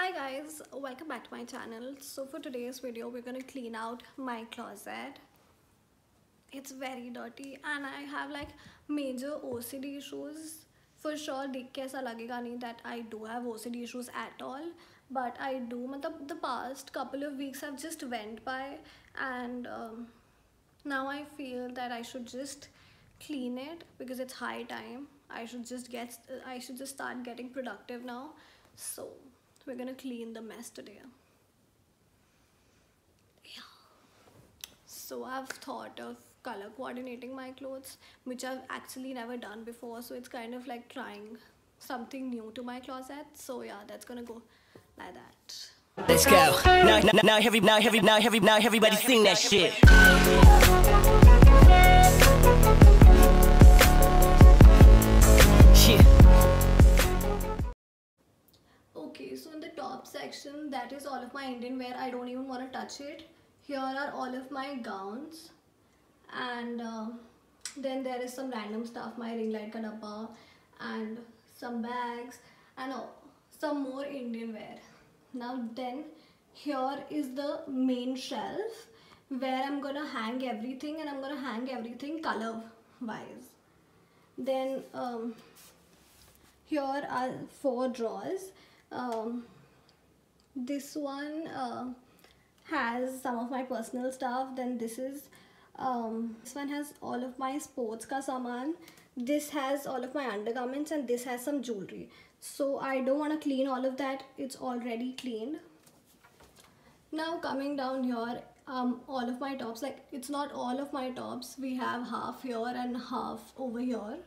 Hi guys, welcome back to my channel. So for today's video we're gonna clean out my closet. It's very dirty and I have like major OCD issues. For sure देख के ऐसा लगेगा नहीं that I do have OCD issues at all, but I do. मतलब the past couple of weeks have just went by and now I feel that I should just clean it because it's high time. I should just start getting productive now. So we're gonna clean the mess today. Yeah. So I've thought of color coordinating my clothes, which I've actually never done before. So it's kind of like trying something new to my closet. So yeah, that's gonna go like that. Let's go. Now everybody sing that shit. Okay, so in the top section, that is all of my Indian wear. I don't even want to touch it. Here are all of my gowns, and then there is some random stuff, my ring light ka dabba, and some bags, and some more Indian wear. Now then, here is the main shelf where I'm gonna hang everything, and I'm gonna hang everything color wise. Then here are 4 drawers. This one has some of my personal stuff. Then this one has all of my sports ka saman. This has all of my undergarments, and this has some jewelry. So I don't want to clean all of that. It's already cleaned. Now coming down here, all of my tops, like it's not all of my tops. We have half here and half over here.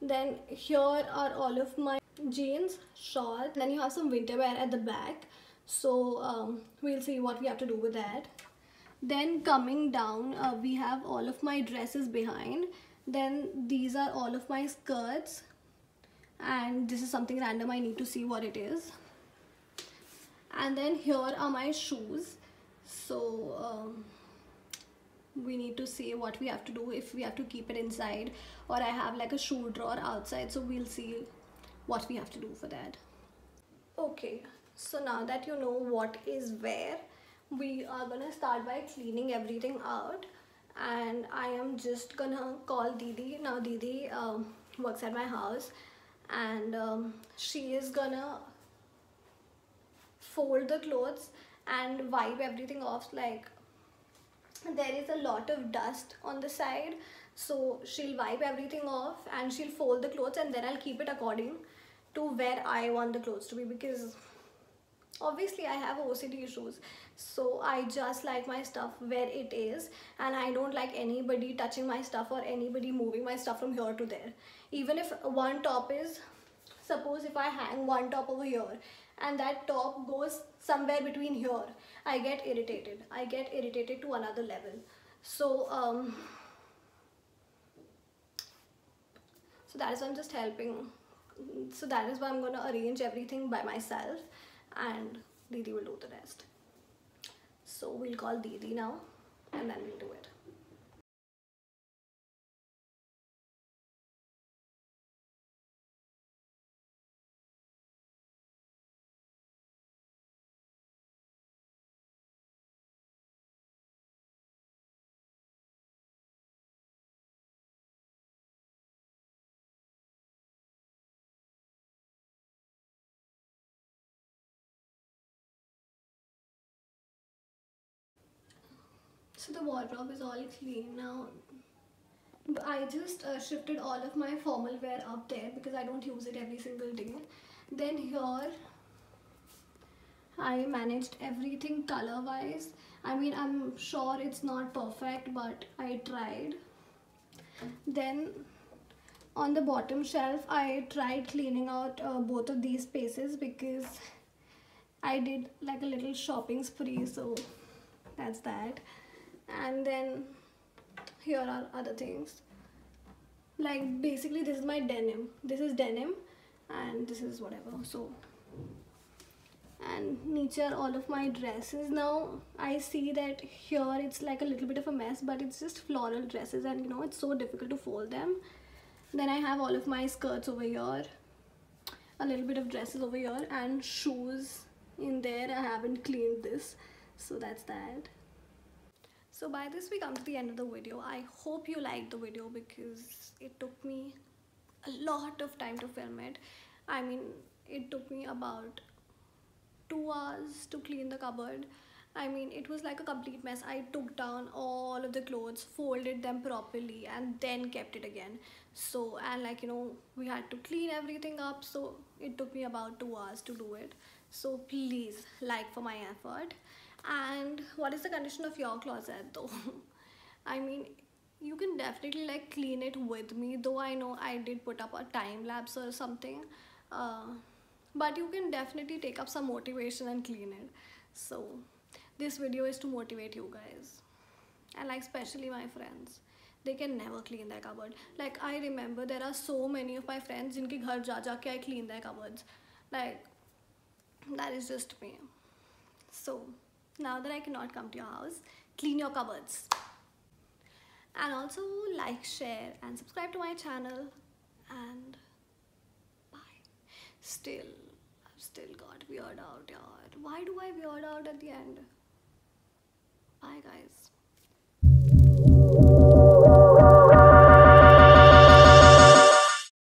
Then here are all of my jeans, shorts. Then you have some winter wear at the back. So we'll see what we have to do with that. Then coming down, we have all of my dresses behind. Then these are all of my skirts. And this is something random. I need to see what it is. And then here are my shoes. So we need to see what we have to do, if we have to keep it inside or I have like a shoe drawer outside. So we'll see what we have to do for that. Okay, so now that you know what is where, we are gonna start by cleaning everything out, and I am just gonna call Didi. Now Didi works at my house, and she is gonna fold the clothes and wipe everything off. Like there is a lot of dust on the side, so she'll wipe everything off and she'll fold the clothes, and then I'll keep it according to where I want the clothes to be, because obviously I have OCD issues. So I just like my stuff where it is, and I don't like anybody touching my stuff or anybody moving my stuff from here to there. Even if one top is, suppose if I hang one top over here and that top goes somewhere between here, I get irritated. I get irritated to another level. So that is why I'm just helping. So that is why I'm gonna arrange everything by myself, and Didi will do the rest. So we'll call Didi now, and then we'll do it. So the wardrobe is all clean now. I just shifted all of my formal wear up there because I don't use it every single day. Then here I managed everything color wise. I mean, I'm sure it's not perfect, but I tried. Then on the bottom shelf I tried cleaning out both of these spaces because I did like a little shopping spree, so that's that. And then here are other things, like basically this is my denim, this is denim, and this is whatever. So, and niche are all of my dresses. Now I see that here it's like a little bit of a mess, but it's just floral dresses, and you know, it's so difficult to fold them. Then I have all of my skirts over here. a little bit of dresses over here and shoes in there. I haven't cleaned this, so that's that. So by this we come to the end of the video. I hope you liked the video because it took me a lot of time to film it. I mean, it took me about 2 hours to clean the cupboard. I mean, it was like a complete mess. I took down all of the clothes, folded them properly, and then kept it again. So, and like, you know, we had to clean everything up. So, it took me about 2 hours to do it. So, please like for my effort. And what is the condition of your closet though? I mean, you can definitely like clean it with me, though I know I did put up a time lapse or something. Uh, but you can definitely take up some motivation and clean it. So this video is to motivate you guys, and like especially my friends. They can never clean their cupboard. Like I remember there are so many of my friends जिनके घर जा जा के I clean their cupboards. Like that is just me. So now that I cannot come to your house, clean your cupboards. And also like, share and subscribe to my channel. And bye. I've still got weird out, yaar. Why do I weird out at the end?